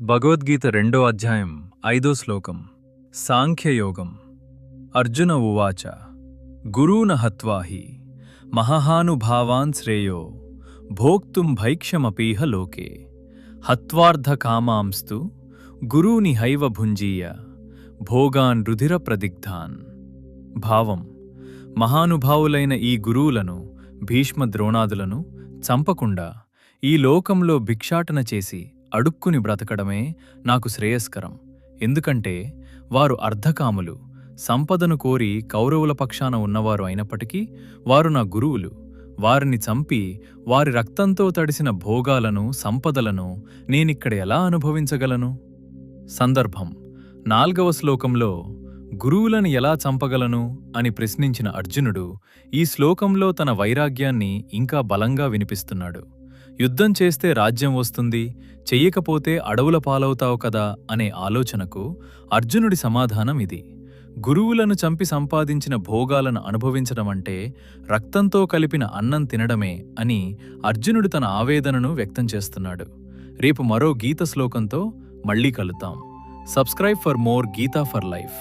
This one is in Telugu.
భగవద్గీత 2వ అధ్యాయం 5వ శ్లోకం సాంఖ్యయోగం అర్జున ఉవాచ గురూన్ హత్వా హి మహాహానుభావాన్ శ్రేయో భోక్తుం భైక్ష్యమపీహ లోకే హత్వార్థకామాంస్తు గురూని హైవ భుంజీయ భోగాన్ రుధిరప్రదిగ్ధాన్. భావం: మహానుభావులైన ఈ గురువులను, భీష్మ ద్రోణాదులను చంపకుండా ఈ లోకంలో భిక్షాటన చేసి అడుక్కుని బ్రతకడమే నాకు శ్రేయస్కరం. ఎందుకంటే వారు అర్ధకాములు, సంపదను కోరి కౌరవుల పక్షాన ఉన్నవారు అయినప్పటికీ వారు నా గురువులు. వారిని చంపి వారి రక్తంతో తడిసిన భోగాలను, సంపదలను నేనిక్కడ ఎలా అనుభవించగలను? సందర్భం: 4వ శ్లోకంలో గురువులను ఎలా చంపగలను అని ప్రశ్నించిన అర్జునుడు ఈ శ్లోకంలో తన వైరాగ్యాన్ని ఇంకా బలంగా వినిపిస్తున్నాడు. యుద్ధం చేస్తే రాజ్యం వస్తుంది, చెయ్యకపోతే అడవుల పాలవుతావు కదా అనే ఆలోచనకు అర్జునుడి సమాధానం ఇది. గురువులను చంపి సంపాదించిన భోగాలను అనుభవించడమంటే రక్తంతో కలిపిన అన్నం తినడమే అని అర్జునుడు తన ఆవేదనను వ్యక్తం చేస్తున్నాడు. రేపు మరో గీత శ్లోకంతో మళ్ళీ కలుద్దాం. Subscribe for more Gita for life.